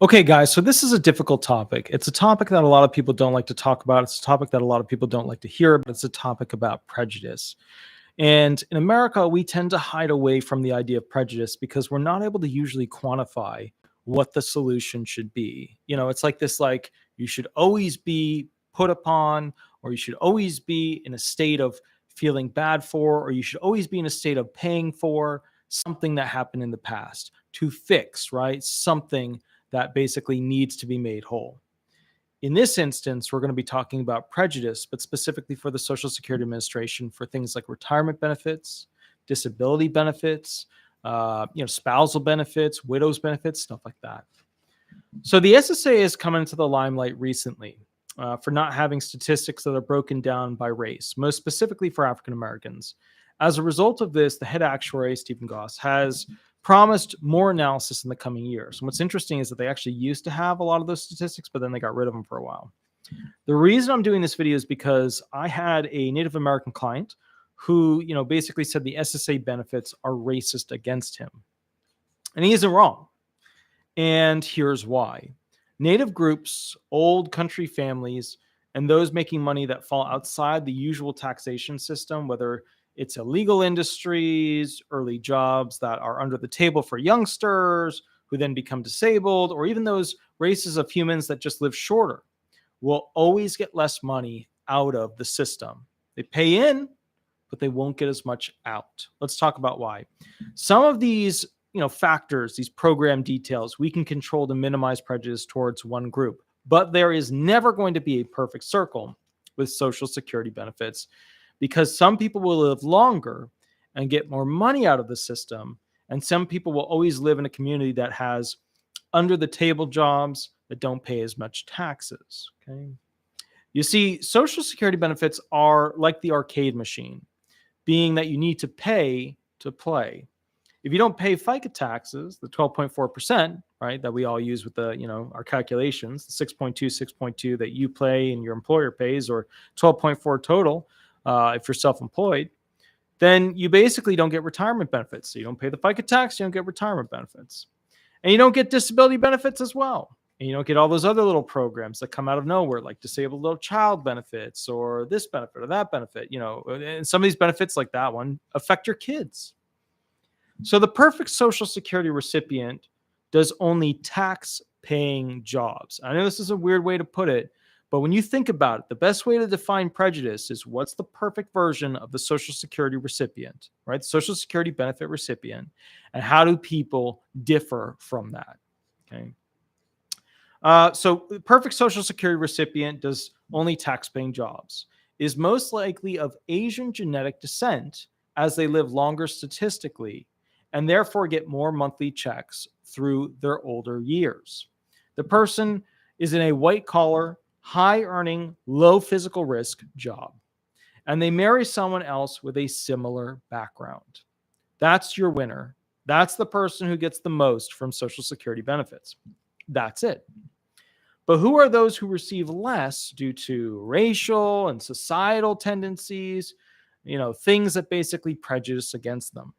Okay, guys, so this is a difficult topic. It's a topic that a lot of people don't like to talk about. It's a topic that a lot of people don't like to hear, but it's a topic about prejudice. And in America, we tend to hide away from the idea of prejudice because we're not able to usually quantify what the solution should be. It's like this you should always be put upon, or you should always be in a state of feeling bad for, or you should always be in a state of paying for something that happened in the past to fix, right? Something that basically needs to be made whole. In this instance, we're going to be talking about prejudice, but specifically for the Social Security Administration for things like retirement benefits, disability benefits, spousal benefits, widows benefits, stuff like that. So the SSA has come into the limelight recently for not having statistics that are broken down by race, most specifically for African Americans. As a result of this, the head actuary, Stephen Goss, has promised more analysis in the coming years. And what's interesting is that they actually used to have a lot of those statistics, but then they got rid of them for a while. The reason I'm doing this video is because I had a Native American client who, basically said the SSA benefits are racist against him. And he isn't wrong. And here's why. Native groups, old country families, and those making money that fall outside the usual taxation system, whether it's illegal industries, early jobs that are under the table for youngsters who then become disabled, or even those races of humans that just live shorter, will always get less money out of the system. They pay in, but they won't get as much out. Let's talk about why. Some of these factors, these program details, we can control to minimize prejudice towards one group. But there is never going to be a perfect circle with Social Security benefits, because some people will live longer and get more money out of the system, and some people will always live in a community that has under-the-table jobs that don't pay as much taxes. Okay, you see, Social Security benefits are like the arcade machine, being that you need to pay to play. If you don't pay FICA taxes, the 12.4%, right, that we all use with the, our calculations, the 6.2, 6.2 that you pay and your employer pays, or 12.4 total, if you're self-employed, then you basically don't get retirement benefits. So you don't pay the FICA tax, you don't get retirement benefits. And you don't get disability benefits as well. And you don't get all those other little programs that come out of nowhere, like disabled little child benefits or this benefit or that benefit. And some of these benefits, like that one, affect your kids. So the perfect Social Security recipient does only tax-paying jobs. I know this is a weird way to put it, but when you think about it, the best way to define prejudice is what's the perfect version of the Social Security recipient, right? The Social Security benefit recipient, and how do people differ from that? Okay. So the perfect Social Security recipient does only tax-paying jobs, is most likely of Asian genetic descent as they live longer statistically, and therefore get more monthly checks through their older years. The person is in a white-collar, high-earning, low physical risk job, and they marry someone else with a similar background. That's your winner. That's the person who gets the most from Social Security benefits. That's it. But who are those who receive less due to racial and societal tendencies, things that basically prejudice against them?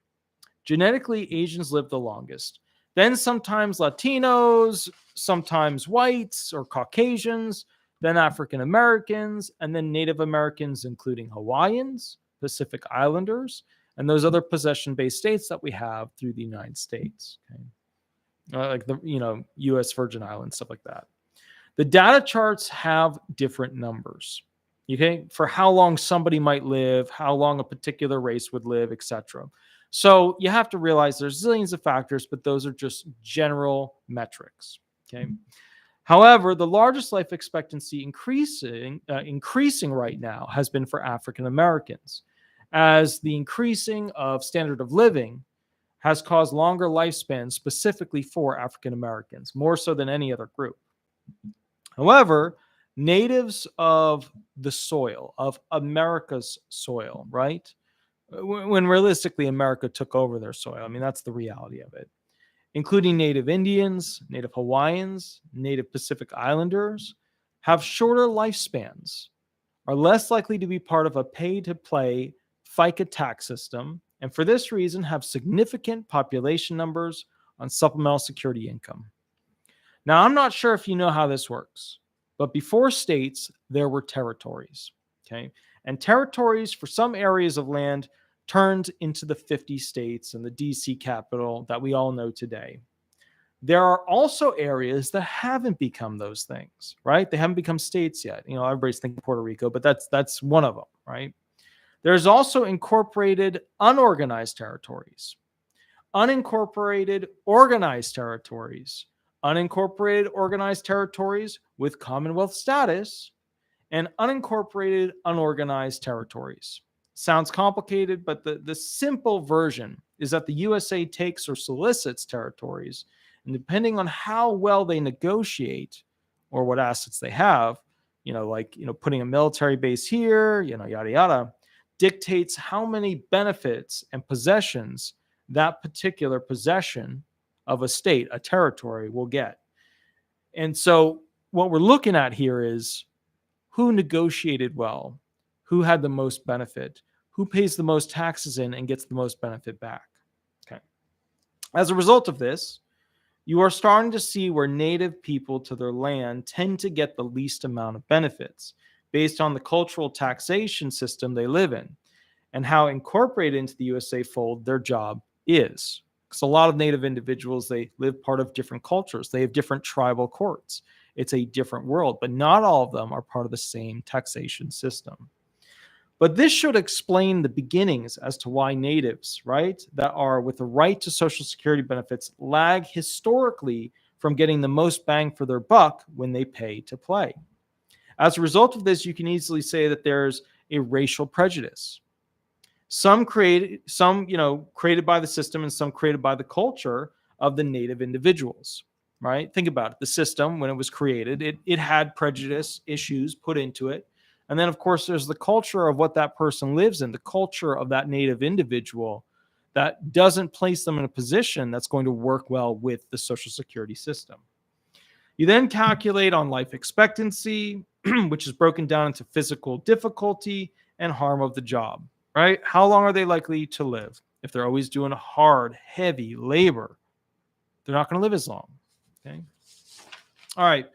Genetically, Asians live the longest. Then sometimes Latinos, sometimes whites or Caucasians, then African Americans, and then Native Americans, including Hawaiians, Pacific Islanders, and those other possession-based states that we have through the United States. Okay? Like the U.S. Virgin Islands, stuff like that. The data charts have different numbers, okay, for how long somebody might live, how long a particular race would live, etc. So you have to realize there's zillions of factors, but those are just general metrics. Okay. However, the largest life expectancy increasing right now has been for African Americans, as the increasing of standard of living has caused longer lifespans specifically for African Americans, more so than any other group. However, natives of the soil, of America's soil, right? When realistically America took over their soil. I mean, that's the reality of it. Including Native Indians, Native Hawaiians, Native Pacific Islanders, have shorter lifespans, are less likely to be part of a pay-to-play FICA tax system, and for this reason have significant population numbers on supplemental security income. Now, I'm not sure if you know how this works, but before states, there were territories. Okay. And territories for some areas of land turned into the 50 states and the DC capital that we all know today. There are also areas that haven't become those things, right? They haven't become states yet. You know, everybody's thinking Puerto Rico, but that's one of them, right? There's also incorporated unorganized territories, unincorporated organized territories, unincorporated organized territories with Commonwealth status, and unincorporated unorganized territories. Sounds complicated, but the simple version is that the USA takes or solicits territories, and depending on how well they negotiate or what assets they have, putting a military base here, yada yada, dictates how many benefits and possessions that particular possession of a state, a territory, will get. And so what we're looking at here is who negotiated well, who had the most benefit, who pays the most taxes in and gets the most benefit back. Okay. As a result of this, you are starting to see where native people to their land tend to get the least amount of benefits based on the cultural taxation system they live in and how incorporated into the USA fold their job is. Because a lot of native individuals, they live part of different cultures. They have different tribal courts. It's a different world, but not all of them are part of the same taxation system. But this should explain the beginnings as to why natives, right, that are with the right to Social Security benefits lag historically from getting the most bang for their buck when they pay to play. As a result of this, you can easily say that there's a racial prejudice. Some created by the system and some created by the culture of the native individuals, right? Think about it. The system, when it was created, it had prejudice issues put into it. And then, of course, there's the culture of what that person lives in, the culture of that native individual that doesn't place them in a position that's going to work well with the Social Security system. You then calculate on life expectancy, which is broken down into physical difficulty and harm of the job, right? How long are they likely to live? If they're always doing hard, heavy labor, they're not going to live as long. Okay. All right.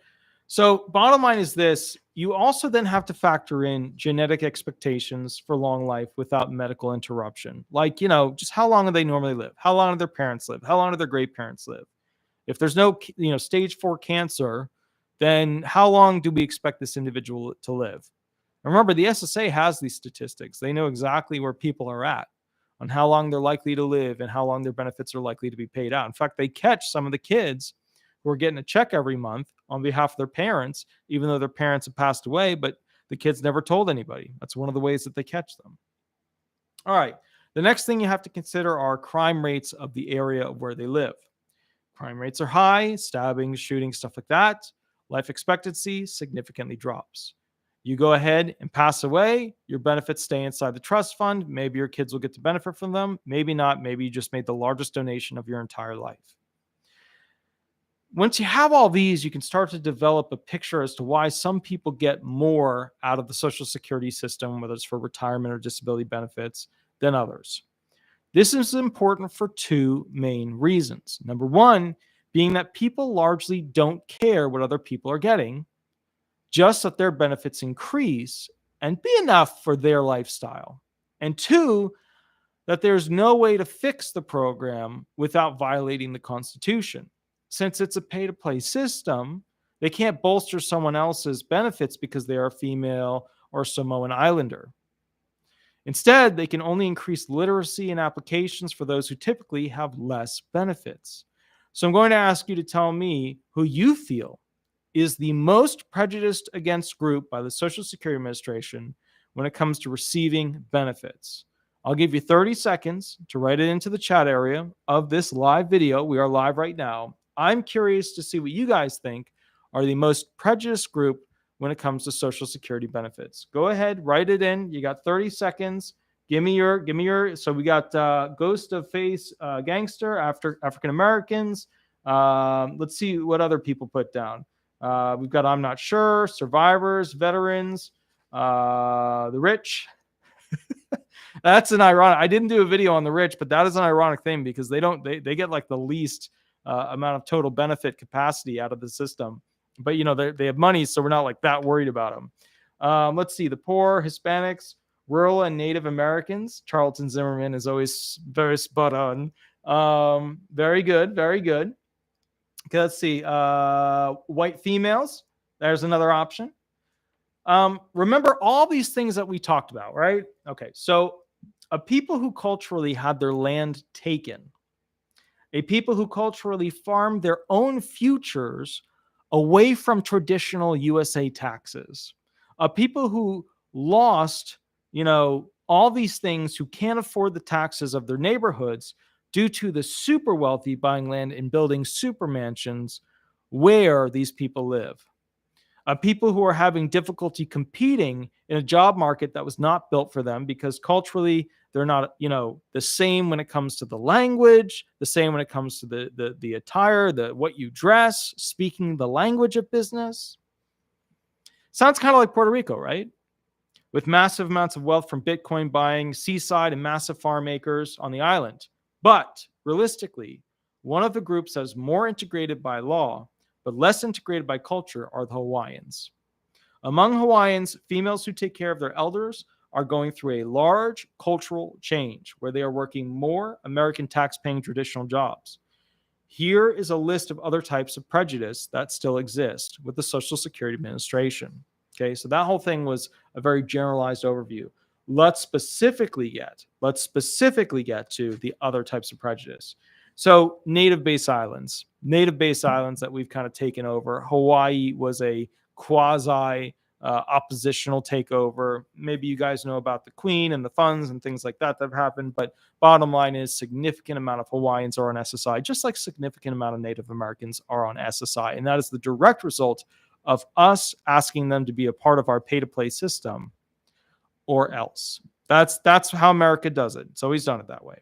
So bottom line is this. You also then have to factor in genetic expectations for long life without medical interruption. Like, just how long do they normally live? How long do their parents live? How long do their great parents live? If there's no, stage 4 cancer, then how long do we expect this individual to live? Remember, the SSA has these statistics. They know exactly where people are at on how long they're likely to live and how long their benefits are likely to be paid out. In fact, they catch some of the kids who are getting a check every month on behalf of their parents, even though their parents have passed away, but the kids never told anybody. That's one of the ways that they catch them. All right. The next thing you have to consider are crime rates of the area of where they live. Crime rates are high, stabbings, shootings, stuff like that. Life expectancy significantly drops. You go ahead and pass away, your benefits stay inside the trust fund. Maybe your kids will get to benefit from them. Maybe not. Maybe you just made the largest donation of your entire life. Once you have all these, you can start to develop a picture as to why some people get more out of the Social Security system, whether it's for retirement or disability benefits, than others. This is important for two main reasons. Number one, being that people largely don't care what other people are getting, just that their benefits increase and be enough for their lifestyle. And two, that there's no way to fix the program without violating the Constitution. Since it's a pay-to-play system, they can't bolster someone else's benefits because they are female or Samoan Islander. Instead, they can only increase literacy and applications for those who typically have less benefits. So I'm going to ask you to tell me who you feel is the most prejudiced against group by the Social Security Administration when it comes to receiving benefits. I'll give you 30 seconds to write it into the chat area of this live video. We are live right now. I'm curious to see what you guys think are the most prejudiced group when it comes to Social Security benefits. Go ahead, write it in. You got 30 seconds. Give me your. So we got Ghost of Face Gangster, African Americans. Let's see what other people put down. We've got I'm Not Sure, survivors, veterans, the rich. That's an ironic. I didn't do a video on the rich, but that is an ironic thing because they get like the least amount of total benefit capacity out of the system. But, they have money, so we're not like that worried about them. Let's see. The poor, Hispanics, rural and Native Americans. Charlton Zimmerman is always very spot on. Very good. Very good. Okay, let's see. White females. There's another option. Remember all these things that we talked about, right? Okay, so a people who culturally had their land taken, a people who culturally farmed their own futures away from traditional USA taxes, a people who lost, all these things, who can't afford the taxes of their neighborhoods due to the super wealthy buying land and building super mansions where these people live. People who are having difficulty competing in a job market that was not built for them because culturally they're not, the same when it comes to the language, the same when it comes to the attire, what you dress, speaking the language of business. Sounds kind of like Puerto Rico, right? With massive amounts of wealth from Bitcoin buying, seaside and massive farm acres on the island. But realistically, one of the groups that is more integrated by law but less integrated by culture are the Hawaiians. Among Hawaiians, females who take care of their elders are going through a large cultural change where they are working more American tax-paying traditional jobs. Here is a list of other types of prejudice that still exist with the Social Security Administration. Okay, so that whole thing was a very generalized overview. Let's specifically get to the other types of prejudice. So native-based islands that we've kind of taken over. Hawaii was a quasi oppositional takeover. Maybe you guys know about the Queen and the funds and things like that have happened. But bottom line is, significant amount of Hawaiians are on SSI, just like significant amount of Native Americans are on SSI. And that is the direct result of us asking them to be a part of our pay-to-play system, or else. That's how America does it. It's always done it that way.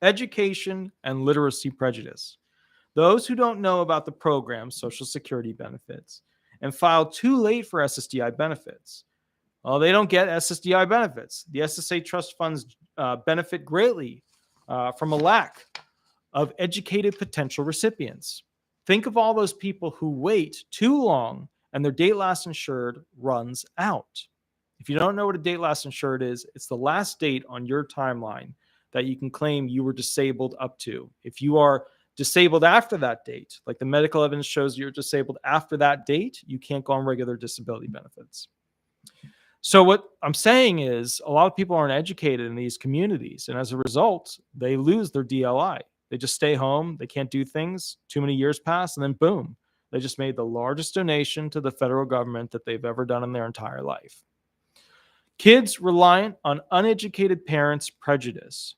Education and literacy prejudice. Those who don't know about the program's Social Security benefits and file too late for SSDI benefits, well, they don't get SSDI benefits. The SSA trust funds benefit greatly from a lack of educated potential recipients. Think of all those people who wait too long and their date last insured runs out. If you don't know what a date last insured is, it's the last date on your timeline that you can claim you were disabled up to. If you are disabled after that date, like the medical evidence shows you're disabled after that date, you can't go on regular disability benefits. So what I'm saying is, a lot of people aren't educated in these communities, and as a result, they lose their DLI. They just stay home, they can't do things, too many years pass, and then boom, they just made the largest donation to the federal government that they've ever done in their entire life. Kids reliant on uneducated parents' prejudice.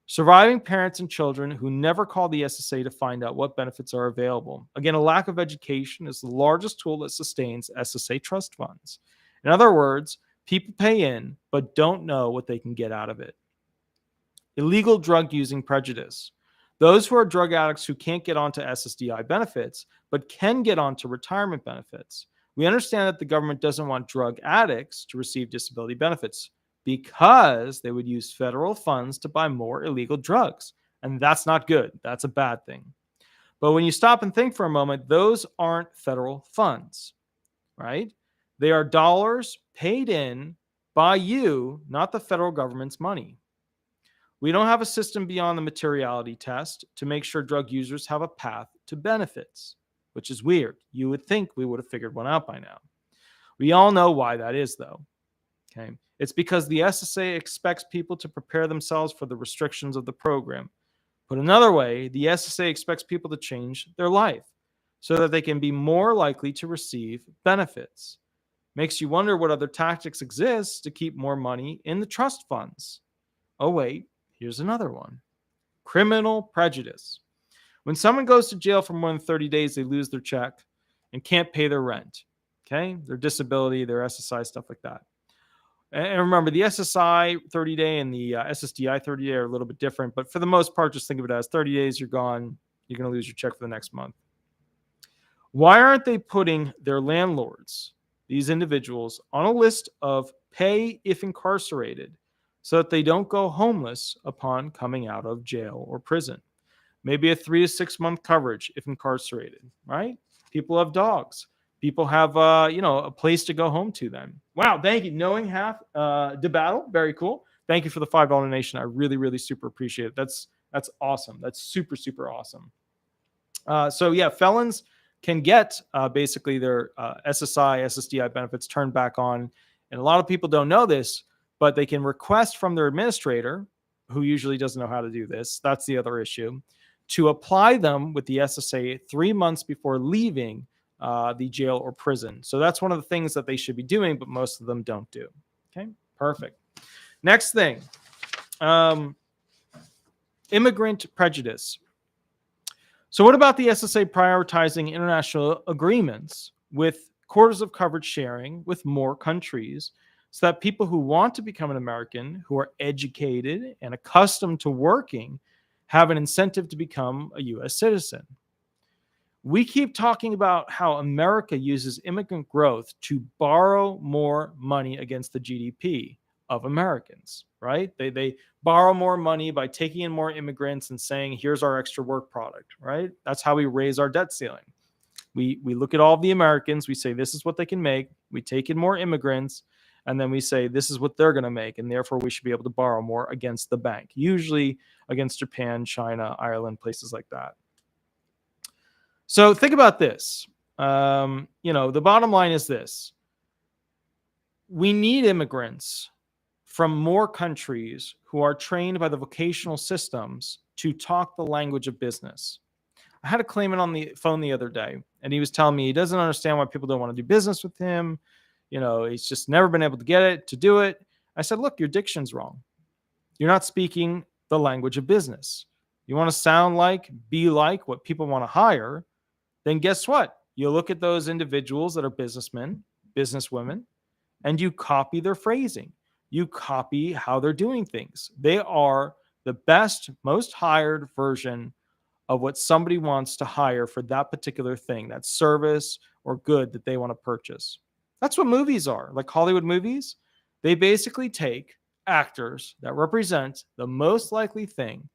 Surviving parents and children who never call the SSA to find out what benefits are available. Again, a lack of education is the largest tool that sustains SSA trust funds. In other words, people pay in but don't know what they can get out of it. Illegal drug using prejudice. Those who are drug addicts who can't get onto SSDI benefits but can get onto retirement benefits. We understand that the government doesn't want drug addicts to receive disability benefits because they would use federal funds to buy more illegal drugs. And that's not good. That's a bad thing. But when you stop and think for a moment, those aren't federal funds, right? They are dollars paid in by you, not the federal government's money. We don't have a system beyond the materiality test to make sure drug users have a path to benefits, which is weird. You would think we would have figured one out by now. We all know why that is, though. Okay. It's because the SSA expects people to prepare themselves for the restrictions of the program. Put another way, the SSA expects people to change their life so that they can be more likely to receive benefits. Makes you wonder what other tactics exist to keep more money in the trust funds. Oh, wait, here's another one. Criminal prejudice. When someone goes to jail for more than 30 days, they lose their check and can't pay their rent. Okay, their disability, their SSI, stuff like that. And remember, the SSI 30-day and the SSDI 30-day are a little bit different. But for the most part, just think of it as 30 days, you're gone. You're going to lose your check for the next month. Why aren't they putting their landlords, these individuals, on a list of pay if incarcerated so that they don't go homeless upon coming out of jail or prison? maybe a 3 to 6 month coverage if incarcerated, right? People have dogs. People have, a place to go home to then. Wow, thank you. Knowing half the battle, very cool. Thank you for the $5 donation. I really, really super appreciate it. That's awesome. That's super, super awesome. So yeah, felons can get basically their SSI, SSDI benefits turned back on. And a lot of people don't know this, but they can request from their administrator, who usually doesn't know how to do this. That's the other issue, to apply them with the SSA 3 months before leaving the jail or prison. So that's one of the things that they should be doing, but most of them don't do. Okay, perfect. Next thing, immigrant prejudice. So what about the SSA prioritizing international agreements with quarters of coverage sharing with more countries so that people who want to become an American, who are educated and accustomed to working, have an incentive to become a U.S. citizen? We keep talking about how America uses immigrant growth to borrow more money against the GDP of Americans, right? They borrow more money by taking in more immigrants and saying, here's our extra work product, right? That's how we raise our debt ceiling. We look at all of the Americans, we say, this is what they can make. We take in more immigrants, and then we say, this is what they're going to make, and therefore we should be able to borrow more against the bank, usually against Japan, China, Ireland, places like that. So think about this. The bottom line is this. We need immigrants from more countries who are trained by the vocational systems to talk the language of business. I had a claimant on the phone the other day, and he was telling me he doesn't understand why people don't want to do business with him. He's just never been able to get it to do it. I said, look, your diction's wrong. You're not speaking the language of business. You want to sound like, be like what people want to hire, then guess what? You look at those individuals that are businessmen, businesswomen, and you copy their phrasing. You copy how they're doing things. They are the best, most hired version of what somebody wants to hire for that particular thing, that service or good that they want to purchase. That's what movies are. Like Hollywood movies, they basically take actors that represent the most likely thing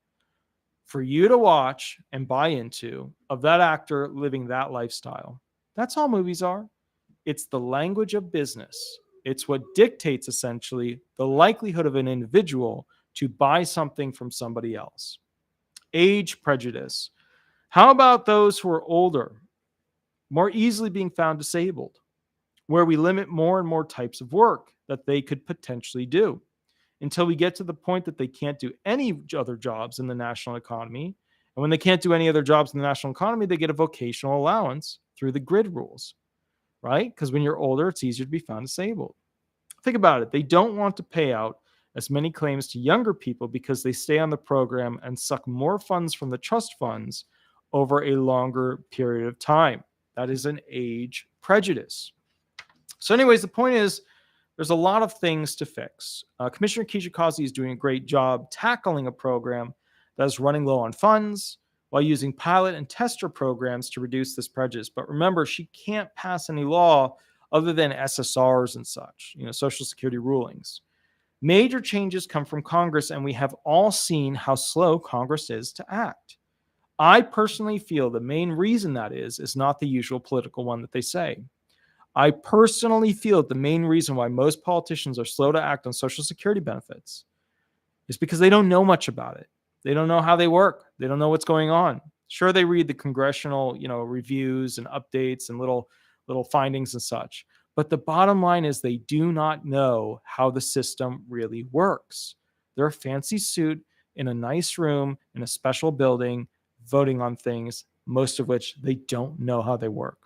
for you to watch and buy into of that actor living that lifestyle. That's all movies are. It's the language of business. It's what dictates essentially the likelihood of an individual to buy something from somebody else. Age prejudice. How about those who are older, more easily being found disabled, where we limit more and more types of work that they could potentially do until we get to the point that they can't do any other jobs in the national economy. And when they can't do any other jobs in the national economy, they get a vocational allowance through the grid rules, right? Because when you're older, it's easier to be found disabled. Think about it. They don't want to pay out as many claims to younger people because they stay on the program and suck more funds from the trust funds over a longer period of time. That is an age prejudice. So anyways, the point is, there's a lot of things to fix. Commissioner Kijikazi is doing a great job tackling a program that is running low on funds while using pilot and tester programs to reduce this prejudice. But remember, she can't pass any law other than SSRs and such, Social Security rulings. Major changes come from Congress, and we have all seen how slow Congress is to act. I personally feel the main reason that is not the usual political one that they say. I personally feel the main reason why most politicians are slow to act on Social Security benefits is because they don't know much about it. They don't know how they work. They don't know what's going on. Sure, they read the congressional, reviews and updates and little findings and such. But the bottom line is they do not know how the system really works. They're a fancy suit in a nice room in a special building voting on things, most of which they don't know how they work.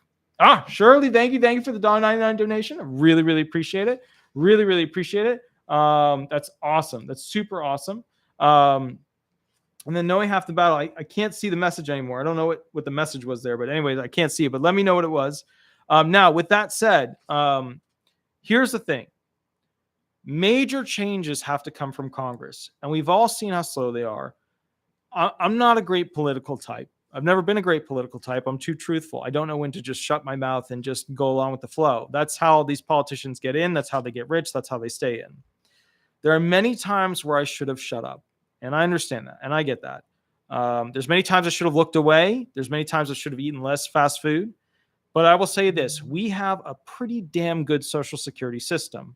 Shirley, thank you for the $1.99 donation. I really, really appreciate it. Really, really appreciate it. That's awesome. That's super awesome. And then knowing half the battle, I can't see the message anymore. I don't know what the message was there, but anyways, I can't see it. But let me know what it was. Now, with that said, here's the thing. Major changes have to come from Congress, and we've all seen how slow they are. I'm not a great political type. I've never been a great political type. I'm too truthful. I don't know when to just shut my mouth and just go along with the flow. That's how these politicians get in. That's how they get rich. That's how they stay in. There are many times where I should have shut up, and I understand that, and I get that. There's many times I should have looked away. There's many times I should have eaten less fast food. But I will say this, we have a pretty damn good Social Security system.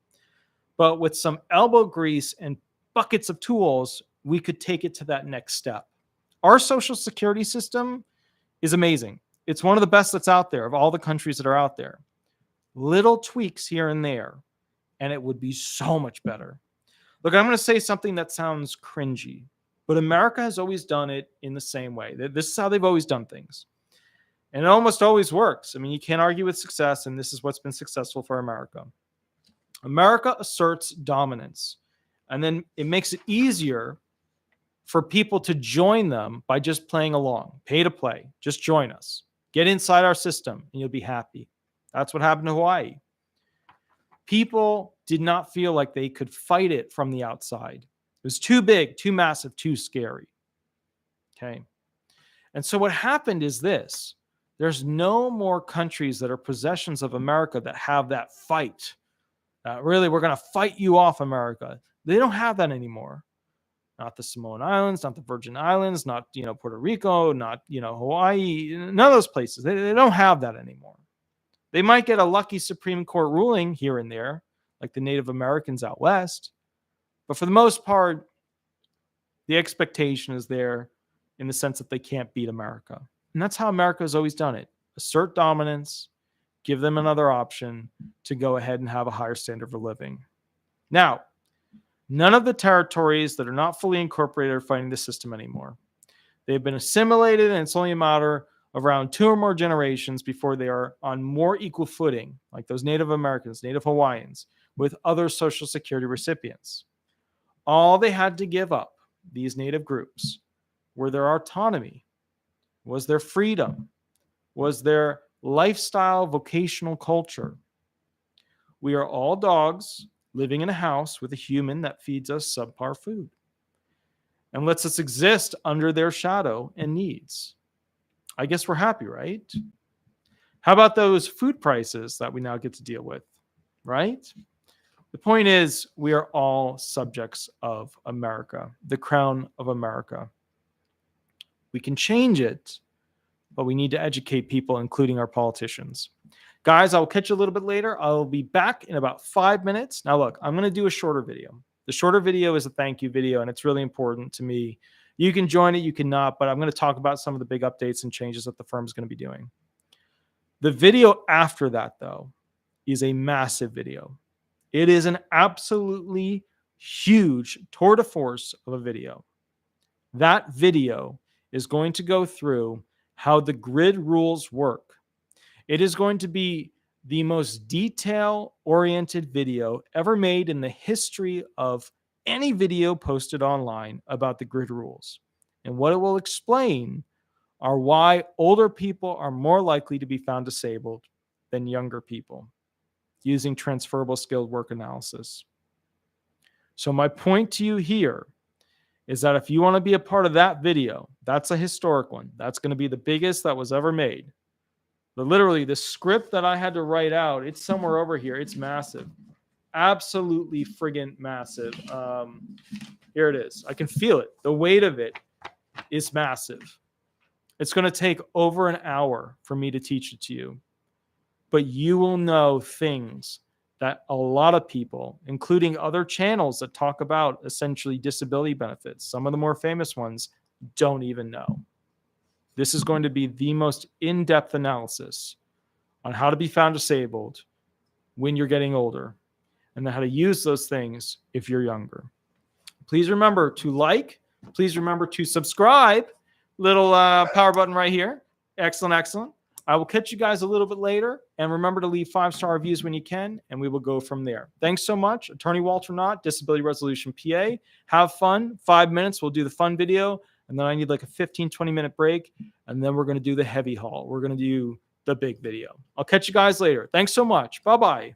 But with some elbow grease and buckets of tools, we could take it to that next step. Our Social Security system is amazing. It's one of the best that's out there of all the countries that are out there. Little tweaks here and there, and it would be so much better. Look, I'm going to say something that sounds cringy, but America has always done it in the same way. This is how they've always done things. And it almost always works. I mean, you can't argue with success, and this is what's been successful for America. America asserts dominance, and then it makes it easier for people to join them by just playing along. Pay to play. Just join us. Get inside our system, and you'll be happy. That's what happened to Hawaii. People did not feel like they could fight it from the outside. It was too big, too massive, too scary. Okay. And so what happened is this. There's no more countries that are possessions of America that have that fight. Really, we're going to fight you off, America. They don't have that anymore. Not the Samoan Islands, not the Virgin Islands, not Puerto Rico, not Hawaii. None of those places. They don't have that anymore. They might get a lucky Supreme Court ruling here and there, like the Native Americans out west. But for the most part, the expectation is there in the sense that they can't beat America. And that's how America has always done it. Assert dominance, give them another option to go ahead and have a higher standard of living. Now, none of the territories that are not fully incorporated are fighting the system anymore. They've been assimilated, and it's only a matter of around 2 or more generations before they are on more equal footing, like those Native Americans, Native Hawaiians, with other Social Security recipients. All they had to give up, these Native groups, were their autonomy, was their freedom, was their lifestyle, vocational culture. We are all dogs living in a house with a human that feeds us subpar food and lets us exist under their shadow and needs. I guess we're happy, right? How about those food prices that we now get to deal with, right? The point is, we are all subjects of America, the crown of America. We can change it, but we need to educate people, including our politicians. Guys, I'll catch you a little bit later. I'll be back in about 5 minutes. Now, look, I'm going to do a shorter video. The shorter video is a thank you video, and it's really important to me. You can join it, you cannot, but I'm going to talk about some of the big updates and changes that the firm is going to be doing. The video after that, though, is a massive video. It is an absolutely huge tour de force of a video. That video is going to go through how the grid rules work. It is going to be the most detail-oriented video ever made in the history of any video posted online about the grid rules. And what it will explain are why older people are more likely to be found disabled than younger people using transferable skilled work analysis. So my point to you here is that if you want to be a part of that video, that's a historic one. That's going to be the biggest that was ever made. But literally, the script that I had to write out, it's somewhere over here. It's massive. Absolutely friggin' massive. Here it is. I can feel it. The weight of it is massive. It's going to take over an hour for me to teach it to you. But you will know things that a lot of people, including other channels that talk about essentially disability benefits, some of the more famous ones, don't even know. This is going to be the most in-depth analysis on how to be found disabled when you're getting older and how to use those things if you're younger. Please remember to like. Please remember to subscribe. Little power button right here. Excellent, excellent. I will catch you guys a little bit later. And remember to leave 5-star reviews when you can, and we will go from there. Thanks so much. Attorney Walter Hnot, Disability Resolution PA. Have fun. 5 minutes. We'll do the fun video. And then I need like a 15, 20-minute break. And then we're going to do the heavy haul. We're going to do the big video. I'll catch you guys later. Thanks so much. Bye-bye.